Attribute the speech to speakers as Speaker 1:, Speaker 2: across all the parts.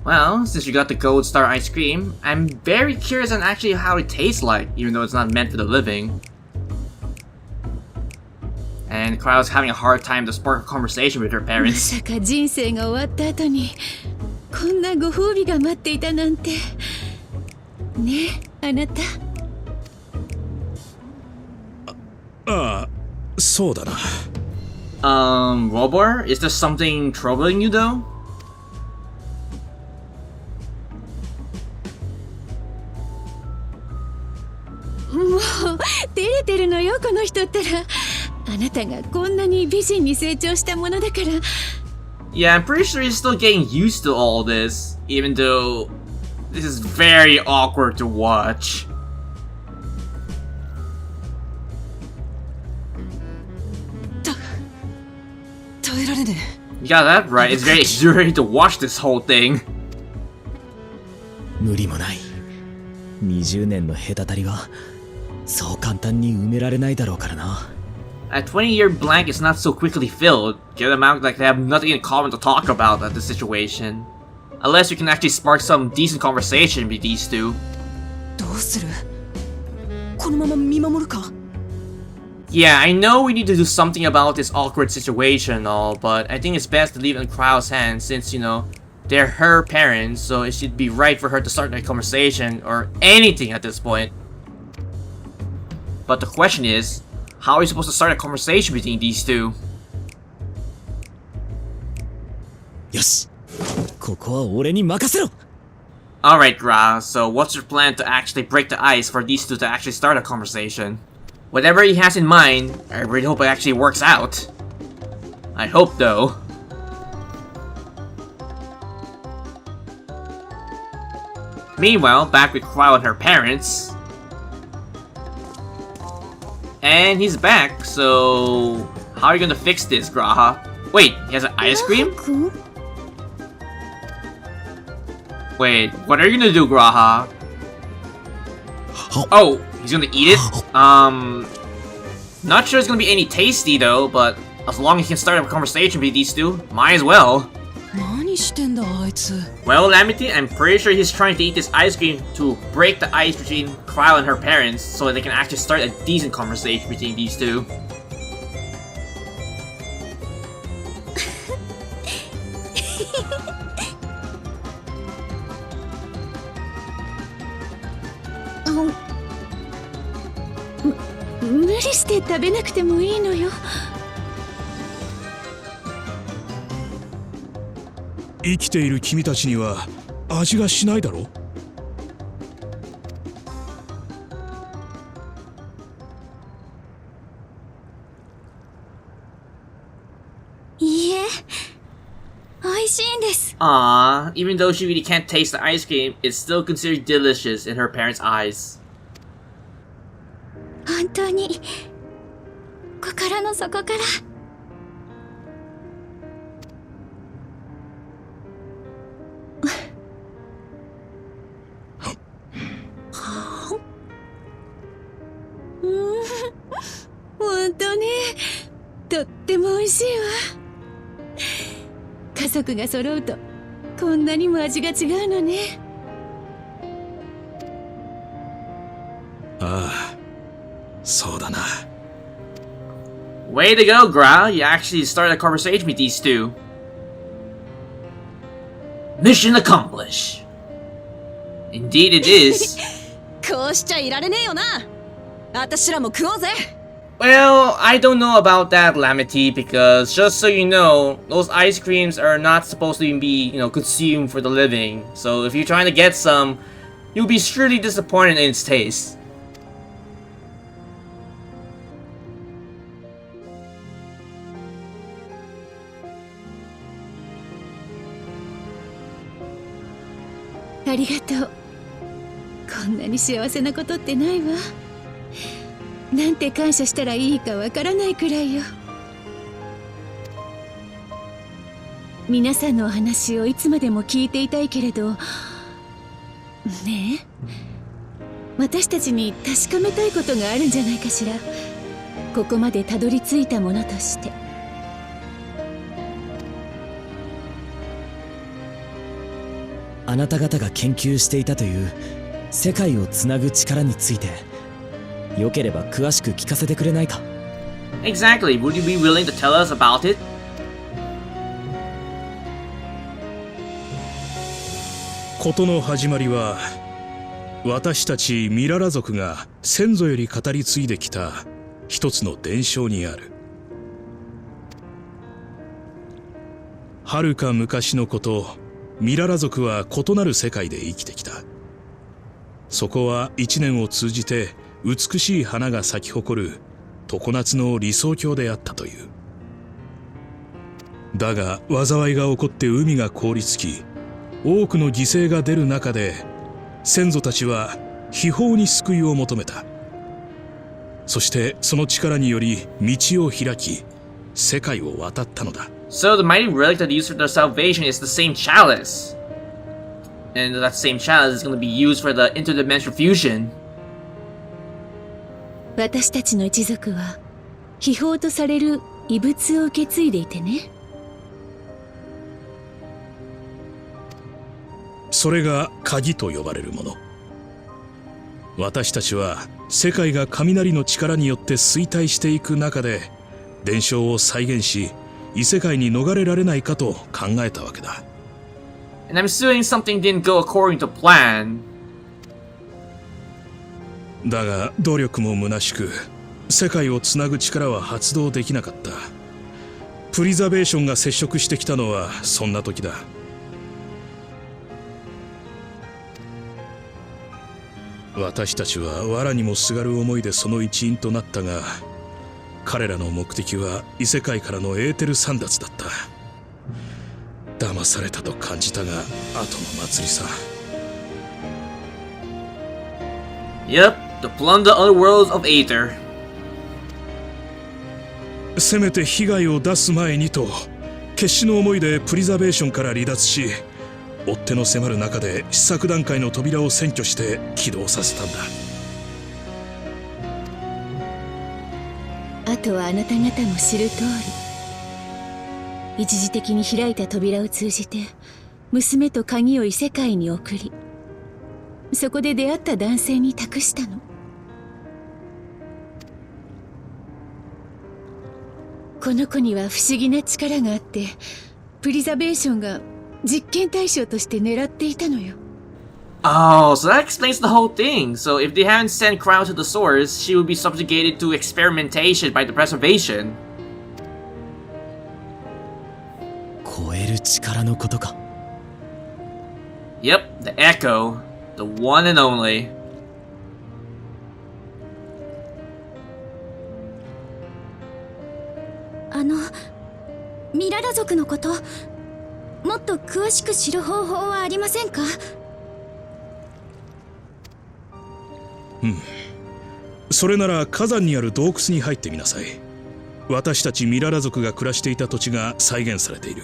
Speaker 1: Well, since you got the gold star ice cream, I'm very curious on actually how it tastes like, even though it's not meant for the living. And Cryle's having a hard time to spark a conversation with her
Speaker 2: ま
Speaker 1: parents.
Speaker 2: さか人生が終わった後にこんなご褒美が待っていたなんてねえあなた。
Speaker 3: ああ、そうだな。
Speaker 1: Robor, is there something troubling you though?
Speaker 2: もう照れてるのよこの人ったら。あなたがこんなに美人に成長したものだから。
Speaker 1: Yeah, I'm pretty sure he's still getting used to all this, even though this is very awkward to watch.
Speaker 2: 耐えられねえ。
Speaker 1: You got that right, it's very exhilarating to watch this whole thing.
Speaker 4: 無理もない。20年の隔たりはそう簡単に埋められないだろうからな。
Speaker 1: A 20-year blank is not so quickly filled. Get them out like they have nothing in common to talk about at the situation. Unless you can actually spark some decent conversation with these two.
Speaker 2: どうする？このまま見守るか？
Speaker 1: Yeah, I know we need to do something about this awkward situation and all, but I think it's best to leave it in Cryle's hands since, you know, they're her parents, so it should be right for her to start a conversation or anything at this point. But the question is, how are you supposed to start a conversation between these two?
Speaker 4: よし、ここは俺に任せろ。
Speaker 1: Alright, Gra, so what's your plan to actually break the ice for these two to actually start a conversation? Whatever he has in mind, I really hope it actually works out. I hope though. Meanwhile, back with Cryle and her parents. And he's back, so how are you gonna fix this, Graha? Wait, he has an ice cream? Wait, what are you gonna do, Graha? Oh, he's gonna eat it? Not sure it's gonna be any tasty though, but as long as he can start a conversation with these two, might as well.
Speaker 2: 何してんだあいつ。
Speaker 1: Well, Lamity, I'm pretty sure he's trying to eat this ice cream to break the ice between Cryle and her parents so that they can actually start a decent conversation between these two.
Speaker 2: Oh. 無理して食べなくてもいいのよ。
Speaker 3: 生きている君たちには味がしないだろう。
Speaker 2: いいえ、美味しいんです。
Speaker 1: Aww, even though she really can't taste the ice cream, it's still considered delicious in her parents' eyes.
Speaker 2: 本当に心の底から。本当ね、とっても美味しいわ。家族が揃うとこんなにも味が違うのね。
Speaker 3: ああ、そうだな。
Speaker 1: Way to go, Gra! You actually started a conversation with these two. Mission accomplished. Indeed it is.
Speaker 2: こうしちゃいられねえよな。私らも食おうぜ。
Speaker 1: Well, I don't know about that, Lamity, because just so you know, those ice creams are not supposed to even be, consumed for the living. So if you're trying to get some, you'll be surely disappointed in its taste.
Speaker 2: ありがとう。こんなに幸せなことってないわ。なんて感謝したらいいかわからないくらいよ。皆さんのお話をいつまでも聞いていたいけれど、ねえ、私たちに確かめたいことがあるんじゃないかしら。ここまでたどり着いたものとして。
Speaker 4: あなた方が研究していたという世界をつなぐ力についてよければ詳しく聞かせてくれないか？
Speaker 1: Exactly. Would you be willing to tell us about it?
Speaker 3: 事の始まりは私たちミララ族が先祖より語り継いできた一つの伝承にある。遥か昔のこと、ミララ族は異なる世界で生きてきた。そこは一年を通じて美しい花が咲き誇る常夏の理想郷であったという。だが災いが起こって海が凍りつき、多くの犠牲が出る中で先祖たちは秘宝に救いを求めた。そしてその力により道を開き、世界を渡ったのだ。
Speaker 1: So the mighty relic that used for their salvation is the same chalice. And that same chalice is going to be used for the interdimensional fusion.
Speaker 2: 私たちの一族は秘宝とされる遺物を受け継いでいてね。
Speaker 3: それが鍵と呼ばれるもの。私たちは世界が雷の力によって衰退していく中で伝承を再現し、異世界に逃れられないかと考えたわけだ。
Speaker 1: And I'm assuming something didn't go according to plan.
Speaker 3: だが努力も虚しく、世界をつなぐ力は発動できなかった。プリザベーションが接触してきたのはそんな時だ。私たちは藁にもすがる思いでその一員となったが、彼らの目的は異世界からのエーテル簒奪だった。騙されたと感じたが、後の祭りさ。
Speaker 1: Yep, to plunder other worlds of Aether.
Speaker 3: せめて被害を出す前にと決死の思いでプリザベーションから離脱し、追っ手の迫る中で試作段階の扉を占拠して起動させたんだ。
Speaker 2: あとはあなた方も知る通り、一時的に開いた扉を通じて娘と鍵を異世界に送り、そこで出会った男性に託したの。この子には不思議な力があって、プリザベーションが実験対象として狙っていたのよ。
Speaker 1: Oh, so that explains the whole thing. So if they hadn't sent Crown to the source, she would be subjugated to experimentation by the preservation.
Speaker 4: 超える力のことか。
Speaker 1: Yep, the Echo. The one and only.
Speaker 2: ミララ族のこと、もっと詳しく知る方法はありませんか？
Speaker 3: それなら火山にある洞窟に入ってみなさい。私たちミララ族が暮らしていた土地が再現されている。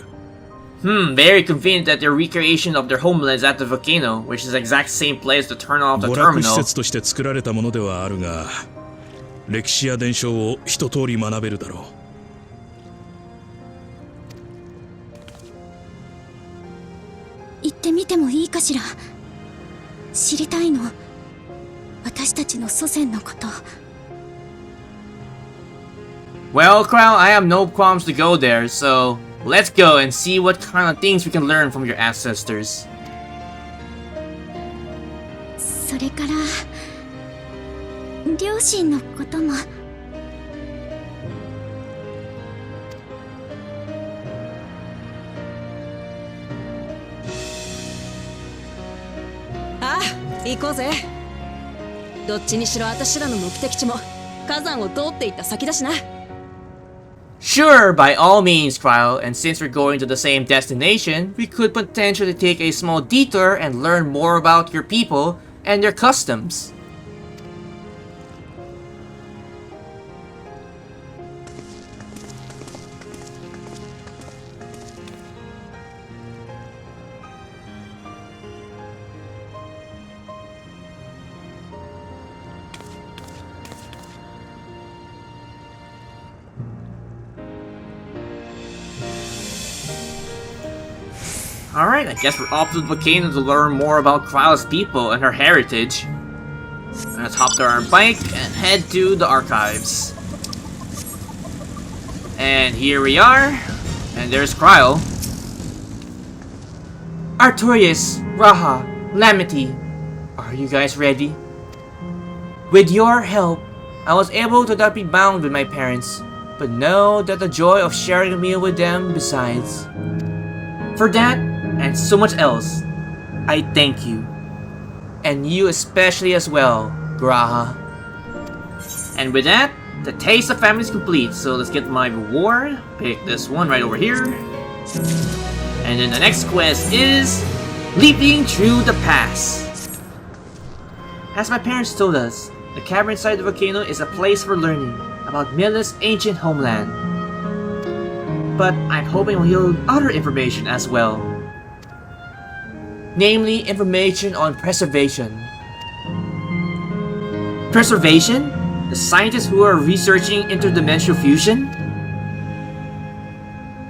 Speaker 1: Very convenient that their recreation of their homeland is at the volcano, which is the exact same place to turn off the
Speaker 3: 娯楽施
Speaker 1: terminal.
Speaker 3: 設として作られたものではあるが、歴史や伝承を一通り学べるだろう。
Speaker 2: 行ってみてもいいかしら。知りたいの、私たちの祖先のこと。
Speaker 1: Well, Crown, I have no qualms to go there, so let's go and see what kind of things we can learn from your ancestors.
Speaker 2: それから両親のことも。
Speaker 5: ああ、行こうぜ。どっちにしろ私らの目的地も火山を通っていった先だしな。
Speaker 1: Sure, by all means, Cryo, and since we're going to the same destination, we could potentially take a small detour and learn more about your people and their customs. Alright, I guess we're off to the volcano to learn more about Kryle's people and her heritage. Let's hop on our bike and head to the archives. And here we are. And there's Kryle. Artorias, Raha, Lamity, are you guys ready? With your help, I was able to not be bound with my parents, but know that the joy of sharing a meal with them besides. For that, and so much else, I thank you. And you especially as well, Graha. And with that, the taste of family is complete, so let's get my reward. Pick this one right over here. And then the next quest is Leaping Through the Pass. As my parents told us, the cavern inside the volcano is a place for learning about Milla's ancient homeland. But I'm hoping we'll yield other information as well. Namely, information on preservation. Preservation? The scientists who are researching interdimensional fusion?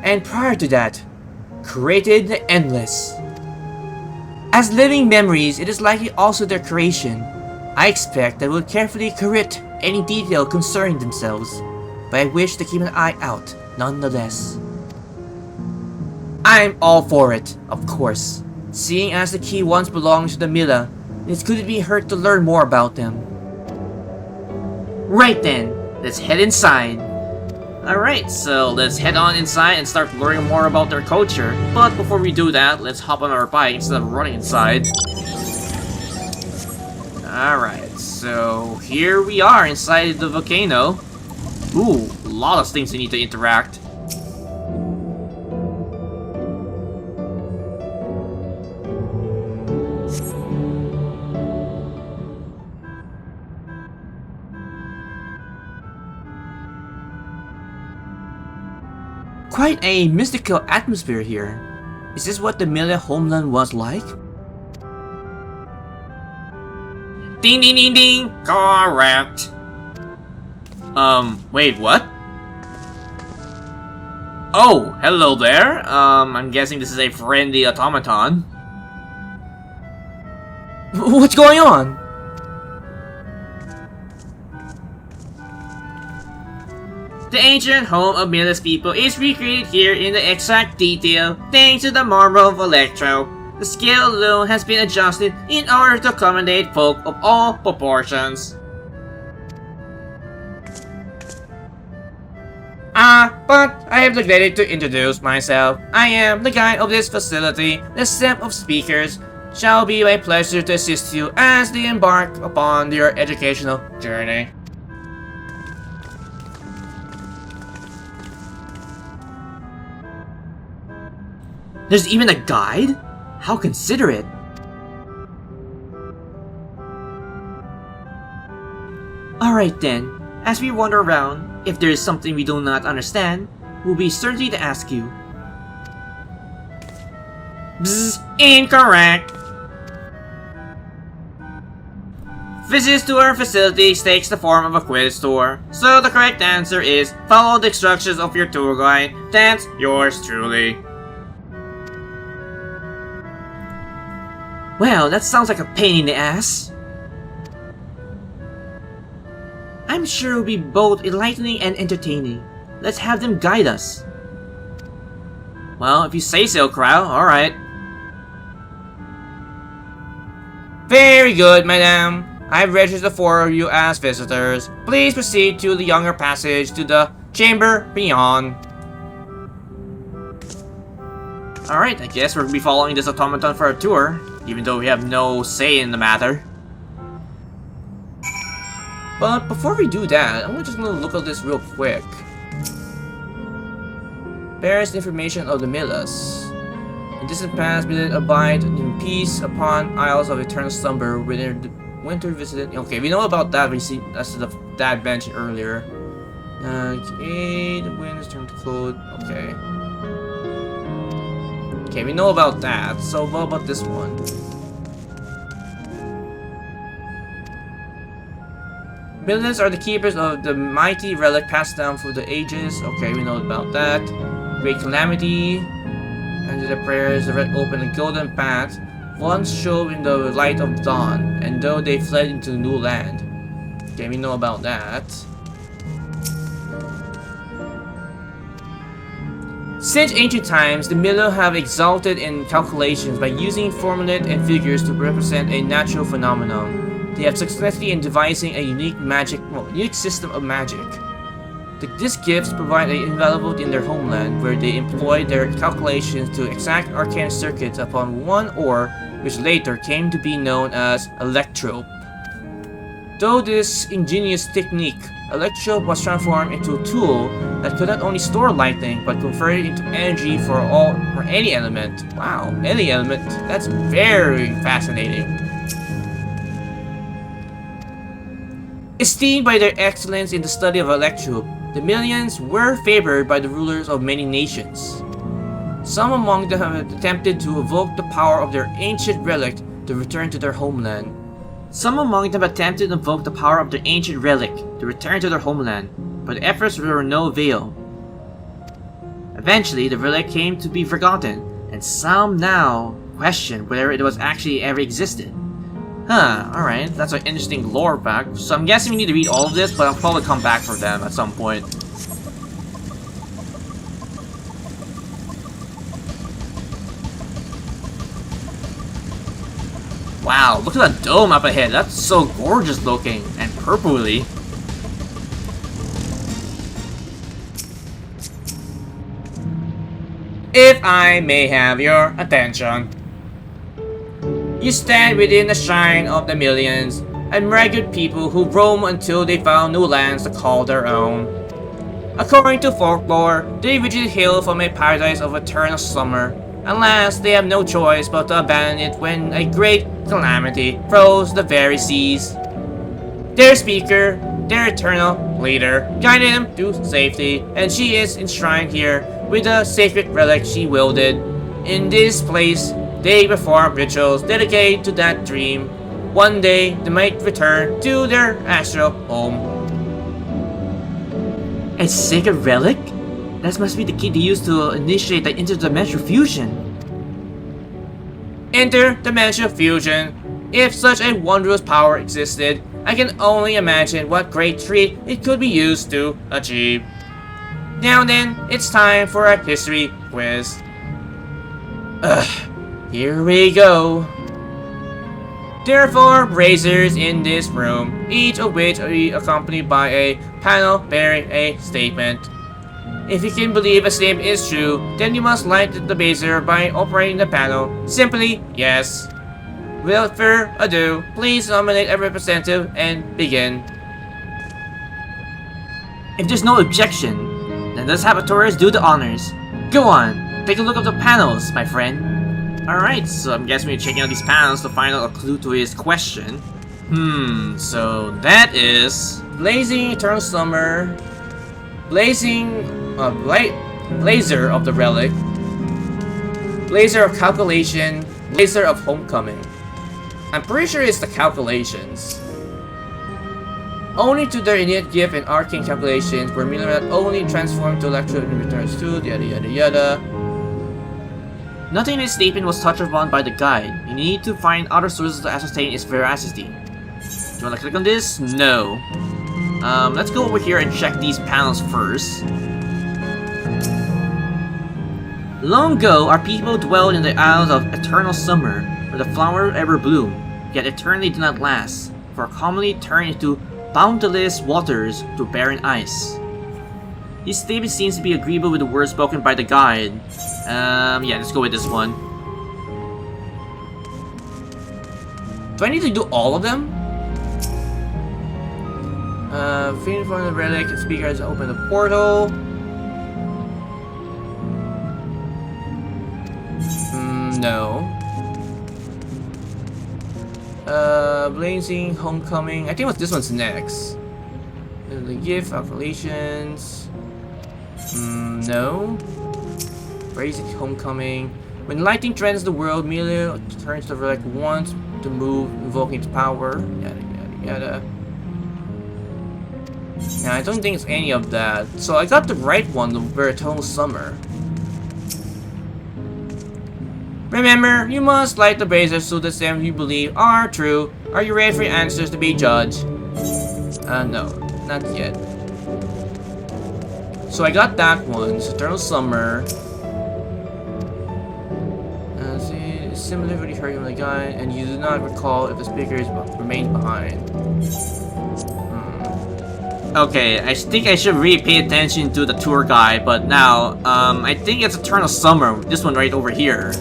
Speaker 1: And prior to that, created the endless. As living memories, it is likely also their creation. I expect that we'll carefully correct any detail concerning themselves, but I wish to keep an eye out nonetheless. I'm all for it, of course. Seeing as the key once belonged to the Milla, it couldn't be hurt to learn more about them. Right then, let's head inside. Alright, so let's head on inside and start learning more about their culture. But before we do that, let's hop on our bike instead of running inside. Alright, so here we are inside the volcano. Ooh, a lot of things we need to interact. Quite a mystical atmosphere here. Is this what the Milla homeland was like? Ding ding ding ding! Correct! Wait, what? Oh, hello there. I'm guessing this is a friendly automaton. What's going on? The ancient home of Milla's people is recreated here in the exact detail thanks to the marble of Electro. The scale alone has been adjusted in order to accommodate folk of all proportions. But I have neglected to introduce myself. I am the guide of this facility. The set of speakers shall be my pleasure to assist you as they embark upon your educational journey. There's even a guide? How considerate! Alright then, as we wander around, if there is something we do not understand, we'll be certain to ask you. Bzz, incorrect! Visits to our facilities takes the form of a quiz tour, so the correct answer is follow the instructions of your tour guide. That's yours truly. Well, that sounds like a pain in the ass. I'm sure it'll be both enlightening and entertaining. Let's have them guide us. Well, if you say so, Kryle, alright. Very good, madam. I've registered the four of you as visitors. Please proceed to the younger passage to the chamber beyond. Alright, I guess we're gonna be following this automaton for a tour, even though we have no say in the matter. But before we do that, I'm just gonna look at this real quick. Bears information of the Millas. In distant past, we did abide in peace upon isles of eternal slumber within the winter visited. Okay, we know about that. We see that's the that mentioned earlier. Okay, the wind is turned to cold. Okay. Okay, we know about that. So what about this one? Millas are the keepers of the mighty relic passed down through the ages. Okay, we know about that. Great Calamity. Under the prayers, the red opened a golden path, once showed in the light of dawn, and though they fled into new land. Okay, we know about that. Since ancient times, the Milo have exalted in calculations by using formulae and figures to represent a natural phenomenon. They have successfully in devising a unique system of magic. These gifts provide an invaluable in their homeland, where they employ their calculations to exact arcane circuits upon one ore, which later came to be known as electrope. Though this ingenious technique, electrope was transformed into a tool that could not only store lightning, but convert it into energy for any element. Wow, any element. That's very fascinating. Esteemed by their excellence in the study of electrope, the Millions were favored by the rulers of many nations. Some among them have attempted to evoke the power of their ancient relic to return to their homeland. But efforts were no avail. Eventually, the relic came to be forgotten, and some now question whether it was actually ever existed. Alright, that's an interesting lore fact. So I'm guessing we need to read all of this, but I'll probably come back for them at some point. Wow, look at that dome up ahead. That's so gorgeous looking and purpley. If I may have your attention. You stand within the shine of the Millions, and ragged people who roam until they found new lands to call their own. According to folklore, they originally hail from a paradise of eternal summer. Alas, they have no choice but to abandon it when a great calamity froze the very seas. Their speaker, their eternal leader, guided them to safety, and she is enshrined here with the sacred relic she wielded. In this place, they perform rituals dedicated to that dream. One day, they might return to their astral home. A sacred relic? That must be the key to use to initiate the interdimensional fusion. Interdimensional fusion. If such a wondrous power existed, I can only imagine what great treat it could be used to achieve. Now then, it's time for a history quiz. Here we go. There are 4 braziers in this room, each of which are accompanied by a panel bearing a statement. If you can believe a statement is true, then you must light the brazier by operating the panel. Simply, yes. Without further ado, please nominate a representative and begin. If there's no objection, then let's have Taurus do the honors. Go on, take a look at the panels, my friend. Alright, so I'm guessing we're checking out these panels to find out a clue to his question. So that is Blazing Eternal Summer, Blazing Blazer of the Relic, Blazer of Calculation, Blazer of Homecoming. I'm pretty sure it's the calculations. Only to their innate gift and arcane calculations were Miller not only transformed to electro and returns to yada yada yada. Nothing in this statement was touched upon by the guide. You need to find other sources to ascertain its veracity. Do you want to click on this? No. Let's go over here and check these panels first. Long ago, our people dwelled in the Isles of Eternal Summer, where the flowers ever bloom, yet eternally do not last, for commonly turn into boundless waters to barren ice. This statement seems to be agreeable with the words spoken by the guide. Yeah, let's go with this one. Do I need to do all of them? Feeding from the relic, the speaker has opened the portal. No. Blazing Homecoming. I think this one's next. The gift, calculations. No. Blazing Homecoming. When lightning threatens the world, Milo turns to relic once to move, invoking its power. Yada yada yada. Now, I don't think it's any of that. So I got the right one, the Eternal Summer. Remember, you must light the braziers so the same you believe are true. Are you ready for your answers to be judged? No, not yet. So I got that one. It's Eternal Summer. See, similarly heard from the guy, and you do not recall if the speaker remains behind. Okay, I think I should really pay attention to the tour guide, but now, I think it's Eternal Summer. This one right over here.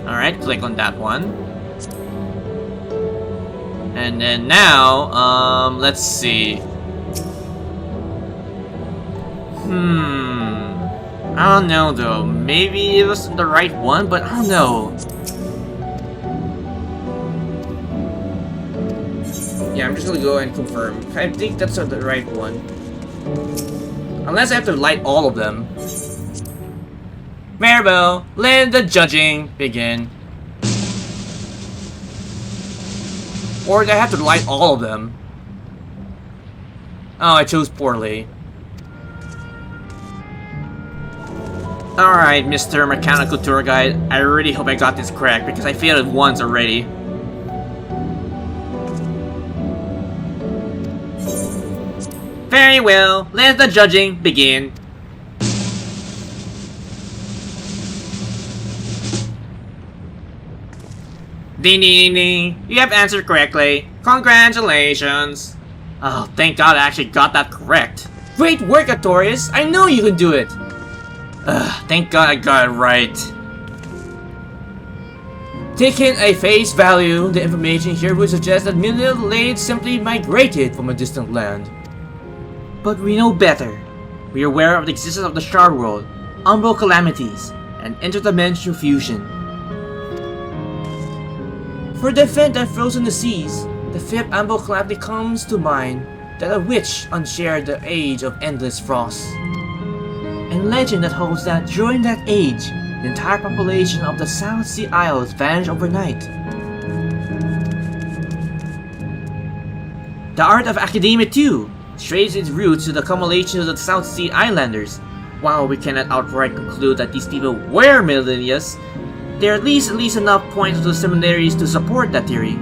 Speaker 1: Alright, click on that one. And then now, let's see. I don't know though. Maybe it was the right one, but I don't know. Yeah, I'm just gonna go and confirm. I think that's the right one. Unless I have to light all of them. Maribel, let the judging begin. Or do I have to light all of them? Oh, I chose poorly. Alright, Mr. Mechanical Tour Guide. I really hope I got this correct because I failed it once already. Very well, let the judging begin. Ding ding ding, you have answered correctly. Congratulations. Oh, thank God I actually got that correct. Great work, Artorias. I know you can do it. Thank God I got it right. Taking a face value, the information here would suggest that millions of Lades simply migrated from a distant land. But we know better. We are aware of the existence of the Shard World, umbral calamities, and interdimensional fusion. For the event that frozen the seas, the fifth umbral calamity comes to mind, that a witch unshared the age of endless frost. And legend that holds that during that age, the entire population of the South Sea Isles vanished overnight. The art of academia too traces its roots to the accumulation of the South Sea Islanders. While we cannot outright conclude that these people were millennials, there are at least enough points to the similarities to support that theory.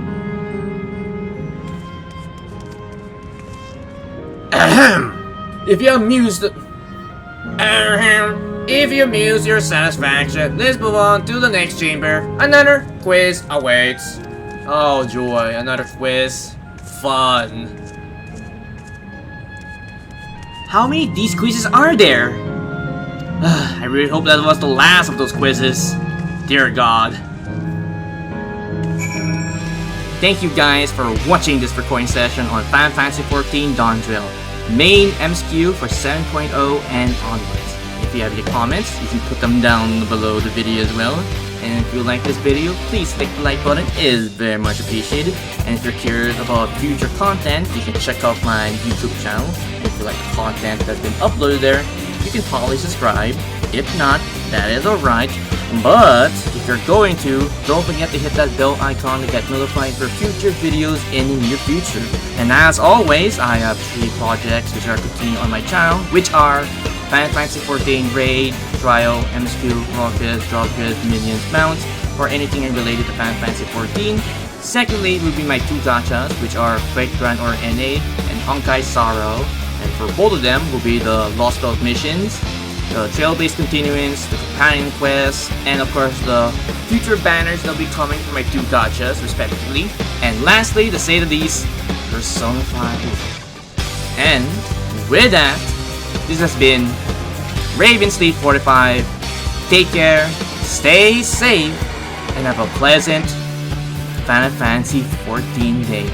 Speaker 1: Ahem. If you amuse your satisfaction, let's move on to the next chamber. Another quiz awaits. Oh joy, another quiz. Fun. How many of these quizzes are there? I really hope that was the last of those quizzes. Dear God. Thank you guys for watching this recording session on Fantasy XIV Dawntrail, main MSQ for 7.0 and onwards. If you have any comments, you can put them down below the video as well. And if you like this video, please click the like button, it is very much appreciated. And if you're curious about future content, you can check out my YouTube channel. And if you like the content that's been uploaded there, you can probably subscribe. If not, that is alright. But if you're going to, don't forget to hit that bell icon to get notified for future videos in the near future. And as always, I have 3 projects which are continuing on my channel, which are Fantasy XIV Raid, Trial, MSQ, Rockets, Dropkits, Minions, Mounts, or anything related to Fantasy XIV. Secondly will be my 2 gachas, which are Great Grand or NA and Honkai Sorrow. And for both of them will be the Lost Belt missions, the trail-based continuance, the companion quests, and of course the future banners that will be coming from my 2 gachas respectively. And lastly, to say the least, Persona 5. And with that, this has been Ravensleep 45. Take care, stay safe, and have a pleasant Final Fantasy XIV day.